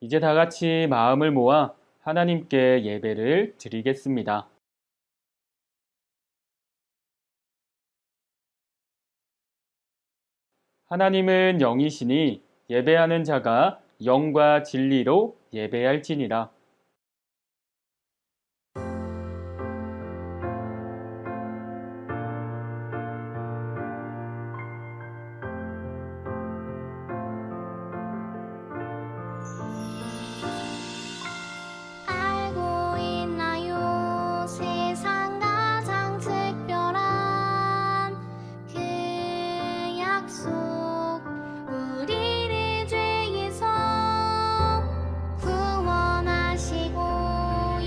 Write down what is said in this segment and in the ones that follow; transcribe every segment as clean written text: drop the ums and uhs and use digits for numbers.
이제 다 같이 마음을 모아 하나님께 예배를 드리겠습니다. 하나님은 영이시니 예배하는 자가 영과 진리로 예배할지니라. 알고 있나요? 세상 가장 특별한 그 약속, 우리를 죄에서 구원하시고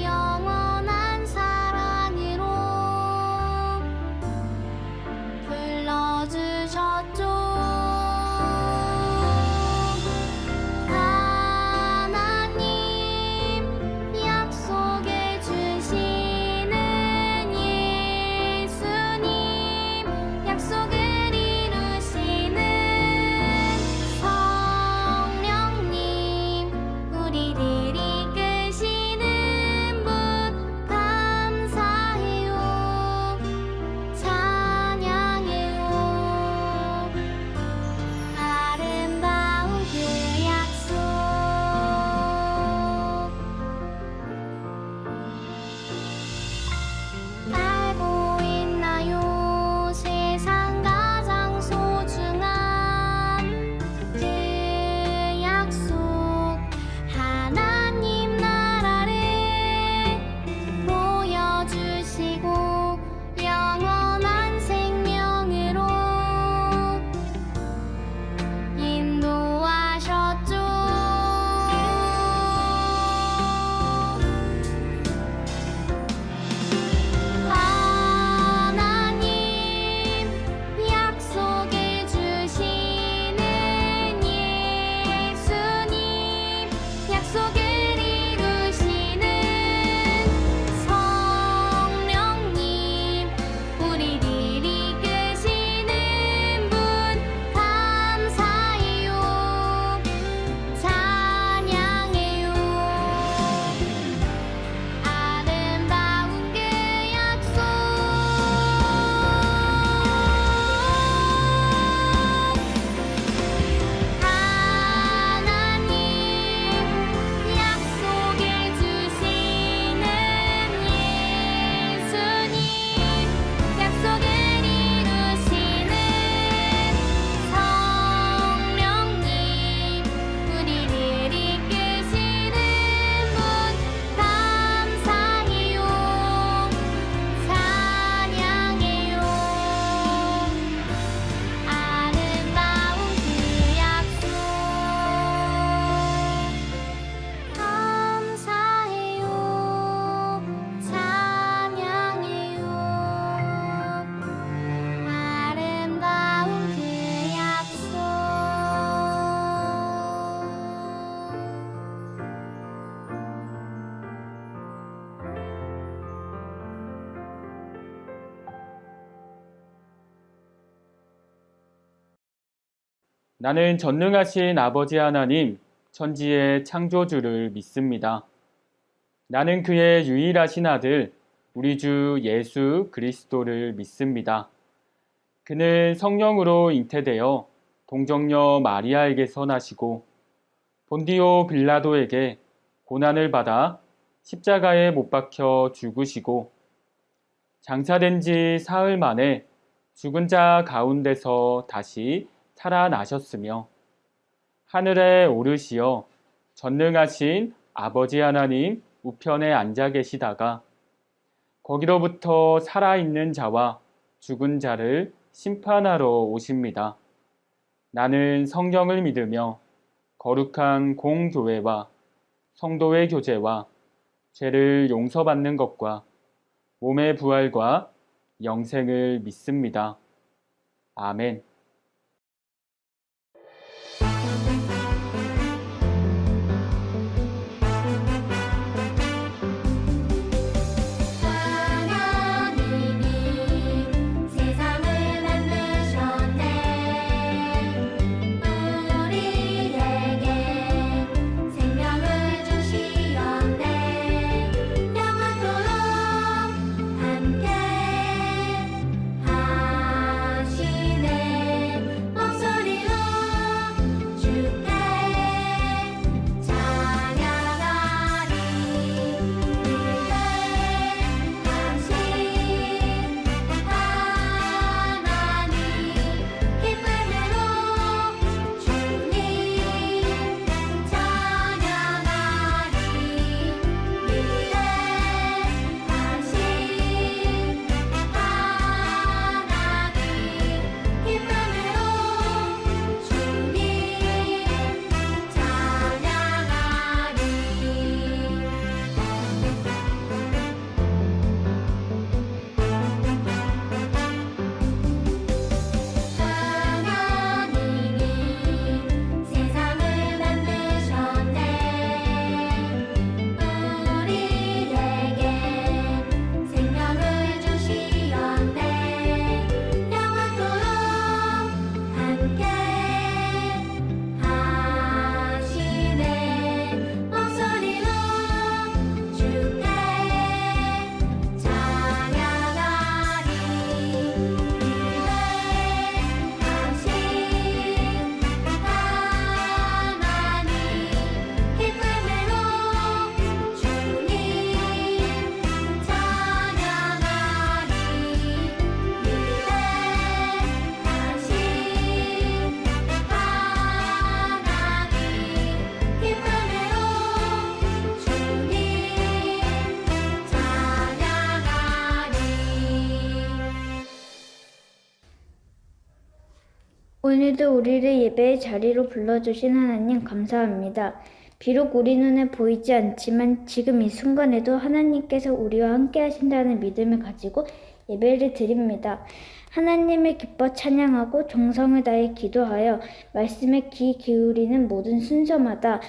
영원한 사랑으로 불러주셨죠. 약속해 주시는 예수님, 약속을 이루시는 성령님, 우리를 이끄시는 분 감사해요, 찬양해요. 아름다운 그 약속, 알고 있나요? 세상 가장 소중한 그 약속, 하나님 나라를 보여주시고 영원한 생명으로 인도하셨죠. 하나님 약속해 주시는 예수님, 약속을 이루시는 성령님, 우리를 이끄시는 분 감사해요, 찬양해요. 아름다운 그 약속, 하나님 약속해 주시는 예수님, 약속을 이루시는 성령님, 우리를 이끄시는 분 감사해요, 찬양해요. 아름다운 그 약속, 감사해요, 찬양해요. 아름다운 그 약속. 나는 전능하신 아버지 하나님, 천지의 창조주를 믿습니다. 나는 그의 유일하신 아들, 우리 주 예수 그리스도를 믿습니다. 그는 성령으로 잉태되어 동정녀 마리아에게서 나시고 본디오 빌라도에게 고난을 받아 십자가에 못 박혀 죽으시고 장사된 지 사흘 만에 죽은 자 가운데서 다시 살아나셨으며 하늘에 오르시어 전능하신 아버지 하나님 우편에 앉아 계시다가 거기로부터 살아있는 자와 죽은 자를 심판하러 오십니다. 나는 성령을 믿으며 거룩한 공교회와 성도의 교제와 죄를 용서받는 것과 몸의 부활과 영생을 믿습니다. 아멘. 우리에게 생명을 오늘도 우리를 예배의 자리로 불러주신 하나님 감사합니다. 비록 우리 눈에 보이지 않지만 지금 이 순간에도 하나님께서 우리와 함께 하신다는 믿음을 가지고 예배를 드립니다. 하나님을 기뻐 찬양하고 정성을 다해 기도하여 말씀에 귀 기울이는 모든 순서마다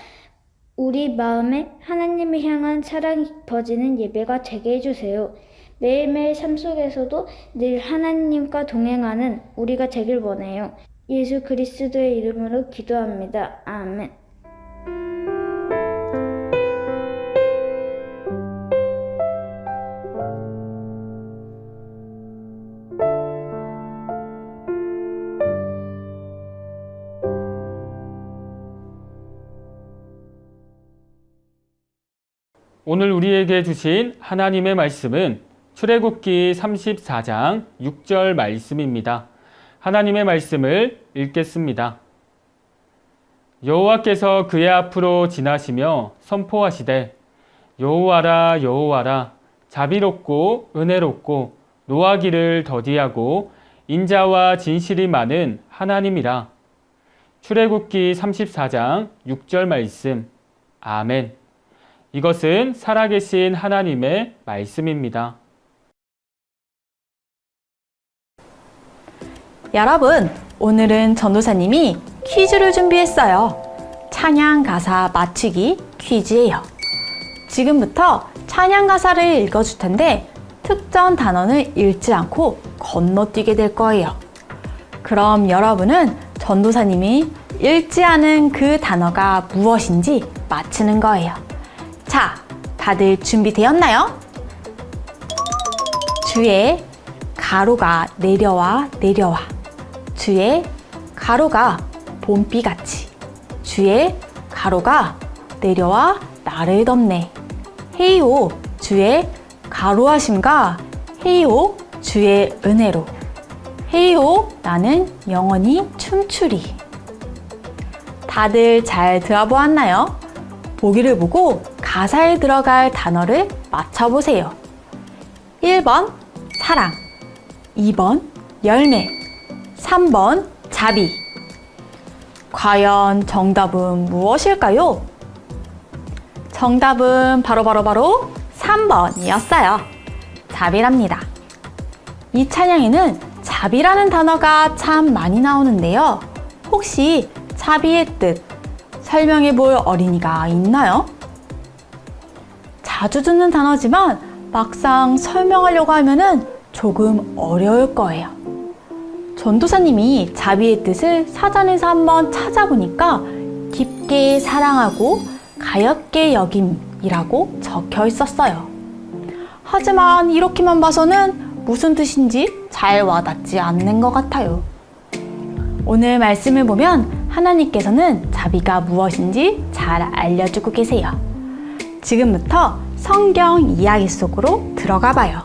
우리 마음에 하나님을 향한 사랑이 깊어지는 예배가 되게 해주세요. 매일매일 삶 속에서도 늘 하나님과 동행하는 우리가 되길 원해요. 예수 그리스도의 이름으로 기도합니다. 아멘. 오늘 우리에게 주신 하나님의 말씀은 출애굽기 34장 6절 말씀입니다. 하나님의 말씀을 읽겠습니다. 여호와께서 그의 앞으로 지나시며 선포하시되 여호와라 여호와라 자비롭고 은혜롭고 노하기를 더디하고 인자와 진실이 많은 하나님이라. 출애굽기 34장 6절 말씀. 아멘. 이것은 살아계신 하나님의 말씀입니다. 여러분, 오늘은 전도사님이 퀴즈를 준비했어요. 찬양 가사 맞추기 퀴즈예요. 지금부터 찬양 가사를 읽어줄 텐데 특정 단어를 읽지 않고 건너뛰게 될 거예요. 그럼 여러분은 전도사님이 읽지 않은 그 단어가 무엇인지 맞히는 거예요. 자, 다들 준비되었나요? 주의 가로가 내려와 내려와. 주의 가로가 봄비같이. 주의 가로가 내려와 나를 덮네. 헤이오 주의 가로하심과 헤이오 주의 은혜로. 헤이오 나는 영원히 춤추리. 다들 잘 들어보았나요? 보기를 보고 가사에 들어갈 단어를 맞춰보세요. 1번 사랑, 2번 열매, 3번 자비. 과연 정답은 무엇일까요? 정답은 바로 3번이었어요. 자비랍니다. 이 찬양에는 자비라는 단어가 참 많이 나오는데요. 혹시 자비의 뜻 설명해 볼 어린이가 있나요? 자주 듣는 단어지만 막상 설명하려고 하면은 조금 어려울 거예요. 전도사님이 자비의 뜻을 사전에서 한번 찾아보니까 깊게 사랑하고 가엾게 여김이라고 적혀 있었어요. 하지만 이렇게만 봐서는 무슨 뜻인지 잘 와닿지 않는 것 같아요. 오늘 말씀을 보면 하나님께서는 자비가 무엇인지 잘 알려주고 계세요. 지금부터 성경 이야기 속으로 들어가 봐요.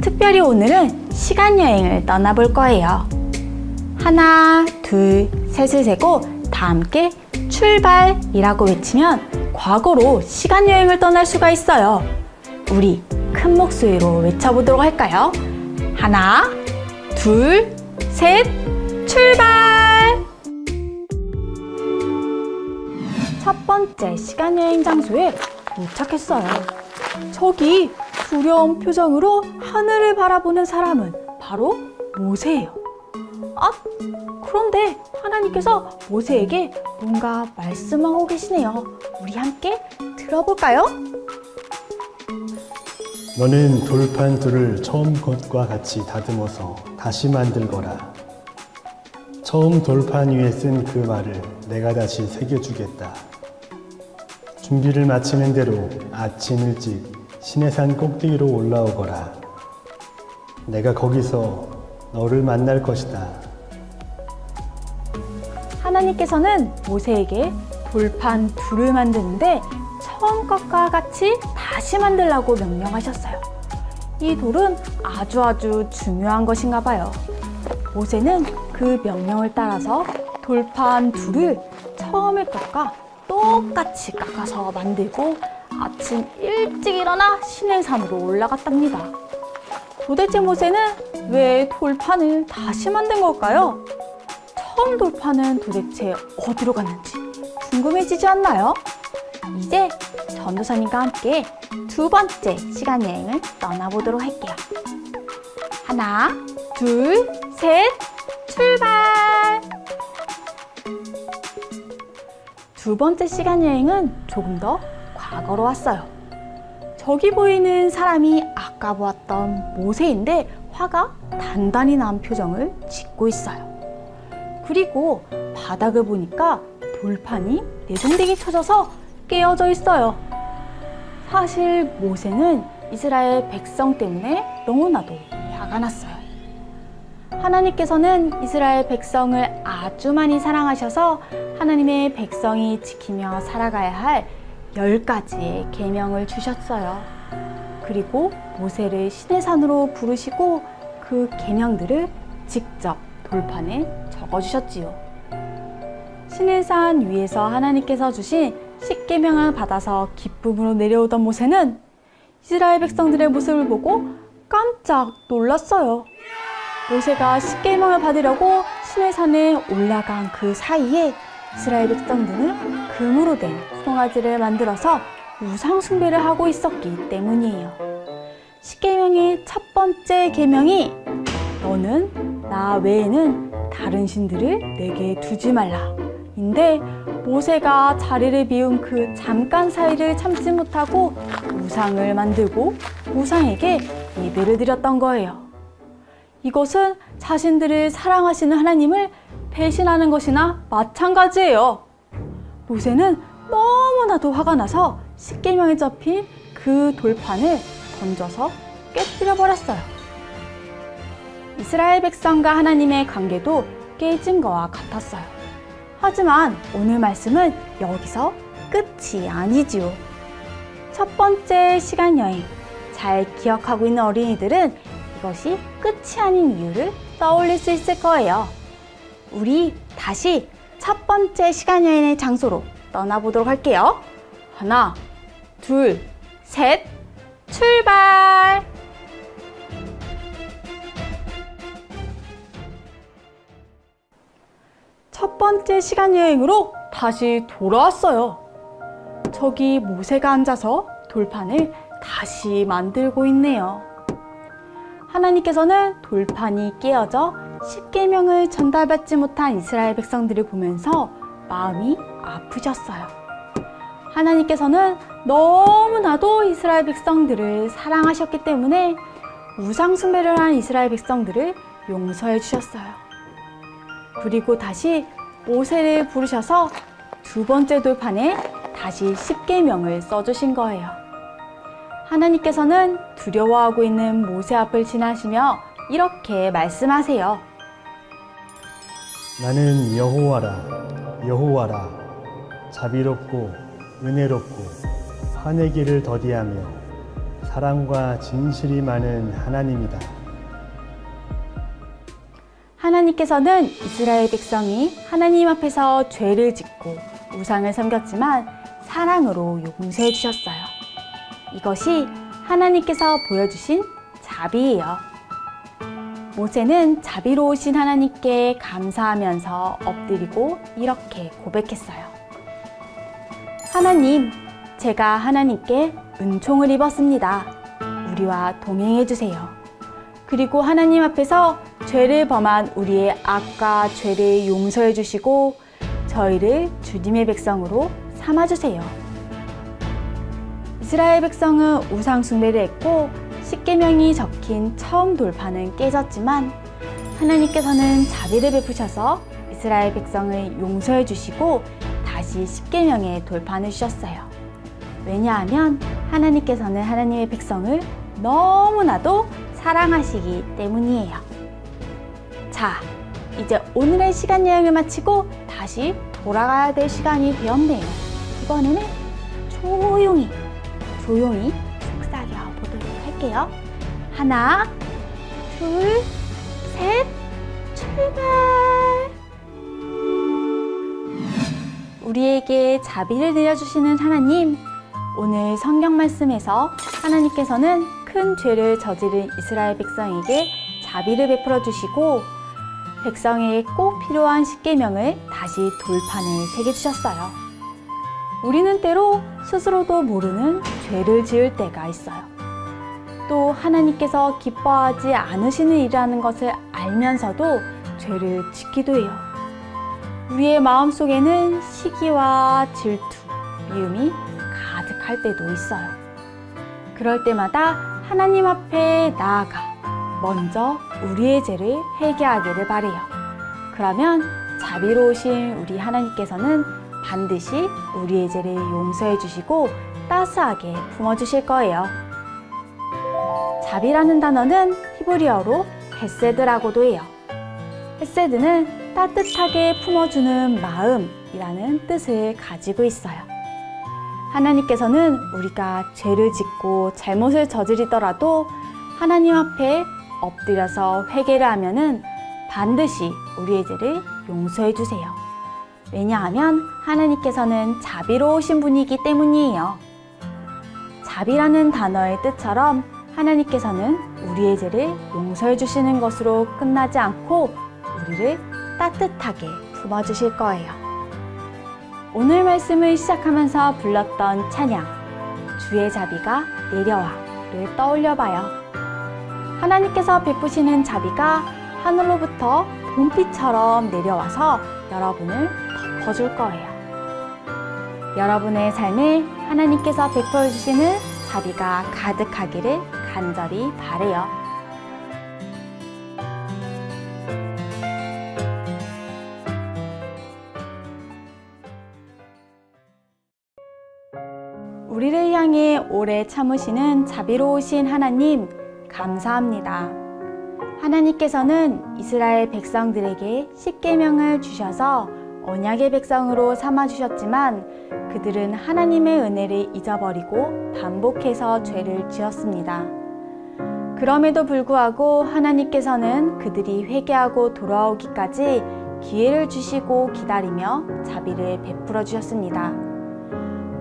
특별히 오늘은 시간여행을 떠나볼 거예요. 하나, 둘, 셋을 세고 다 함께 출발이라고 외치면 과거로 시간여행을 떠날 수가 있어요. 우리 큰 목소리로 외쳐보도록 할까요? 하나, 둘, 셋, 출발! 첫 번째 시간여행 장소에 도착했어요. 저기 두려운 표정으로 하늘을 바라보는 사람은 바로 모세예요. 그런데 하나님께서 모세에게 뭔가 말씀하고 계시네요. 우리 함께 들어볼까요? 너는 돌판 둘을 처음 것과 같이 다듬어서 다시 만들거라. 처음 돌판 위에 쓴 그 말을 내가 다시 새겨주겠다. 준비를 마치는 대로 아침 일찍 시내산 꼭대기로 올라오거라. 내가 거기서 너를 만날 것이다. 하나님께서는 모세에게 돌판 둘을 만드는데 처음 것과 같이 다시 만들라고 명령하셨어요. 이 돌은 아주 중요한 것인가 봐요. 모세는 그 명령을 따라서 돌판 둘을 처음의 것과 똑같이 깎아서 만들고 아침 일찍 일어나 시내산으로 올라갔답니다. 도대체 모세는 왜 돌판을 다시 만든 걸까요? 처음 돌파는 도대체 어디로 갔는지 궁금해지지 않나요? 이제 전도사님과 함께 두 번째 시간 여행을 떠나보도록 할게요. 하나, 둘, 셋, 출발! 두 번째 시간 여행은 조금 더 과거로 왔어요. 저기 보이는 사람이 아까 보았던 모세인데 화가 단단히 난 표정을 짓고 있어요. 그리고 바닥을 보니까 돌판이 내동댕이 쳐져서 깨어져 있어요. 사실 모세는 이스라엘 백성 때문에 너무나도 화가 났어요. 하나님께서는 이스라엘 백성을 아주 많이 사랑하셔서 하나님의 백성이 지키며 살아가야 할 10가지의 계명을 주셨어요. 그리고 모세를 시내산으로 부르시고 그 계명들을 직접 돌판에 적어주셨지요. 시내산 위에서 하나님께서 주신 10계명을 받아서 기쁨으로 내려오던 모세는 이스라엘 백성들의 모습을 보고 깜짝 놀랐어요. 모세가 10계명을 받으려고 시내산에 올라간 그 사이에 이스라엘 백성들은 금으로 된 송아지를 만들어서 우상 숭배를 하고 있었기 때문이에요. 10계명의 첫 번째 계명이 너는 나 외에는 다른 신들을 내게 두지 말라 인데 모세가 자리를 비운 그 잠깐 사이를 참지 못하고 우상을 만들고 우상에게 예배를 드렸던 거예요. 이것은 자신들을 사랑하시는 하나님을 배신하는 것이나 마찬가지예요. 모세는 너무나도 화가 나서 10계명에 잡힌 그 돌판을 던져서 깨뜨려 버렸어요. 이스라엘 백성과 하나님의 관계도 깨진 것과 같았어요. 하지만 오늘 말씀은 여기서 끝이 아니지요. 첫 번째 시간 여행, 잘 기억하고 있는 어린이들은 이것이 끝이 아닌 이유를 떠올릴 수 있을 거예요. 우리 다시 첫 번째 시간 여행의 장소로 떠나보도록 할게요. 하나, 둘, 셋, 출발! 첫 번째 시간 여행으로 다시 돌아왔어요. 저기 모세가 앉아서 돌판을 다시 만들고 있네요. 하나님께서는 돌판이 깨어져 10계명을 전달받지 못한 이스라엘 백성들을 보면서 마음이 아프셨어요. 하나님께서는 너무나도 이스라엘 백성들을 사랑하셨기 때문에 우상 숭배를 한 이스라엘 백성들을 용서해 주셨어요. 그리고 다시 모세를 부르셔서 두 번째 돌판에 다시 10계명을 써주신 거예요. 하나님께서는 두려워하고 있는 모세 앞을 지나시며 이렇게 말씀하세요. 나는 여호와라, 여호와라, 자비롭고 은혜롭고 화내기를 더디하며 사랑과 진실이 많은 하나님이다. 하나님께서는 이스라엘 백성이 하나님 앞에서 죄를 짓고 우상을 섬겼지만 사랑으로 용서해 주셨어요. 이것이 하나님께서 보여주신 자비예요. 모세는 자비로우신 하나님께 감사하면서 엎드리고 이렇게 고백했어요. 하나님, 제가 하나님께 은총을 입었습니다. 우리와 동행해 주세요. 그리고 하나님 앞에서 죄를 범한 우리의 악과 죄를 용서해 주시고 저희를 주님의 백성으로 삼아 주세요. 이스라엘 백성은 우상 숭배를 했고 10계명이 적힌 처음 돌판은 깨졌지만 하나님께서는 자비를 베푸셔서 이스라엘 백성을 용서해 주시고 다시 10계명의 돌판을 주셨어요. 왜냐하면 하나님께서는 하나님의 백성을 너무나도 사랑하시기 때문이에요. 자, 이제 오늘의 시간 여행을 마치고 다시 돌아가야 될 시간이 되었네요. 이번에는 조용히 속삭여 보도록 할게요. 하나, 둘, 셋, 출발! 우리에게 자비를 내려주시는 하나님, 오늘 성경 말씀에서 하나님께서는 큰 죄를 저지른 이스라엘 백성에게 자비를 베풀어 주시고 백성에게 꼭 필요한 십계명을 다시 돌판을 새겨주셨어요. 우리는 때로 스스로도 모르는 죄를 지을 때가 있어요. 또 하나님께서 기뻐하지 않으시는 일이라는 것을 알면서도 죄를 짓기도 해요. 우리의 마음속에는 시기와 질투, 미움이 가득할 때도 있어요. 그럴 때마다 하나님 앞에 나아가 먼저 우리의 죄를 회개하기를 바래요. 그러면 자비로우신 우리 하나님께서는 반드시 우리의 죄를 용서해 주시고 따스하게 품어주실 거예요. 자비라는 단어는 히브리어로 헤세드라고도 해요. 헤세드는 따뜻하게 품어주는 마음이라는 뜻을 가지고 있어요. 하나님께서는 우리가 죄를 짓고 잘못을 저지르더라도 하나님 앞에 엎드려서 회개를 하면은 반드시 우리의 죄를 용서해 주세요. 왜냐하면 하나님께서는 자비로우신 분이기 때문이에요. 자비라는 단어의 뜻처럼 하나님께서는 우리의 죄를 용서해 주시는 것으로 끝나지 않고 우리를 따뜻하게 품어주실 거예요. 오늘 말씀을 시작하면서 불렀던 찬양, 주의 자비가 내려와를 떠올려 봐요. 하나님께서 베푸시는 자비가 하늘로부터 봄비처럼 내려와서 여러분을 덮어줄 거예요. 여러분의 삶에 하나님께서 베풀어주시는 자비가 가득하기를 간절히 바래요. 우리를 향해 오래 참으시는 자비로우신 하나님, 감사합니다. 하나님께서는 이스라엘 백성들에게 십계명을 주셔서 언약의 백성으로 삼아주셨지만 그들은 하나님의 은혜를 잊어버리고 반복해서 죄를 지었습니다. 그럼에도 불구하고 하나님께서는 그들이 회개하고 돌아오기까지 기회를 주시고 기다리며 자비를 베풀어 주셨습니다.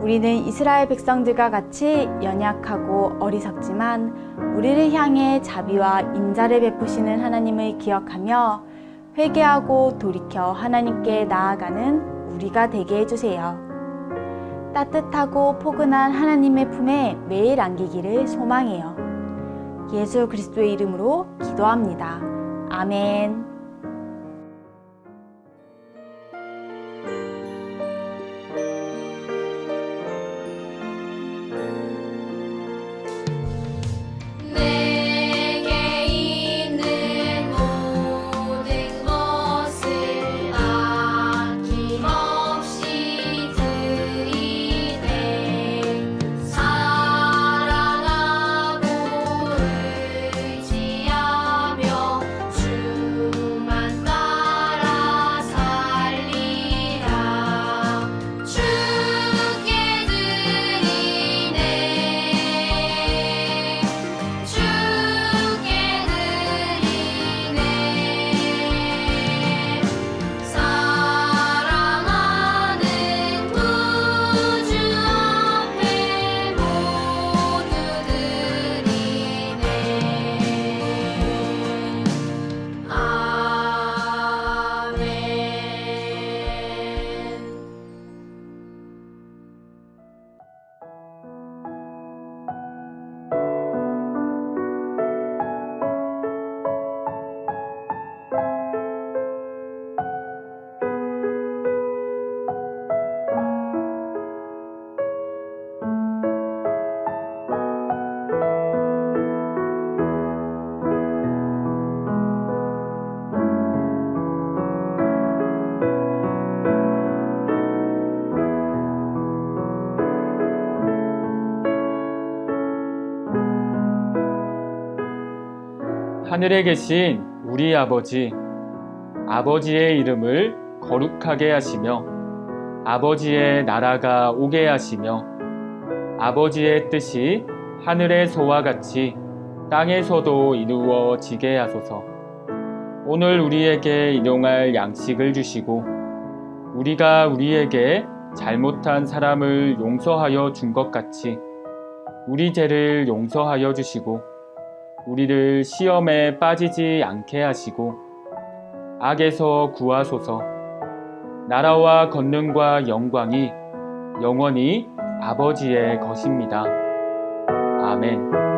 우리는 이스라엘 백성들과 같이 연약하고 어리석지만 우리를 향해 자비와 인자를 베푸시는 하나님을 기억하며 회개하고 돌이켜 하나님께 나아가는 우리가 되게 해주세요. 따뜻하고 포근한 하나님의 품에 매일 안기기를 소망해요. 예수 그리스도의 이름으로 기도합니다. 아멘. 내게 있는 모든 것을 아낌없이 드리네. 사랑하고 의지하며 주만 따라 살리라. 주께 드리네. 주께 드리네. 사랑하는 구주 앞에 모두 드리네. 아멘. 하늘에 계신 우리 아버지, 아버지의 이름을 거룩하게 하시며 아버지의 나라가 오게 하시며 아버지의 뜻이 하늘에서와 같이 땅에서도 이루어지게 하소서. 오늘 우리에게 일용할 양식을 주시고 우리가 우리에게 잘못한 사람을 용서하여 준 것 같이 우리 죄를 용서하여 주시고 우리를 시험에 빠지지 않게 하시고 악에서 구하소서. 나라와 권능과 영광이 영원히 아버지의 것입니다. 아멘.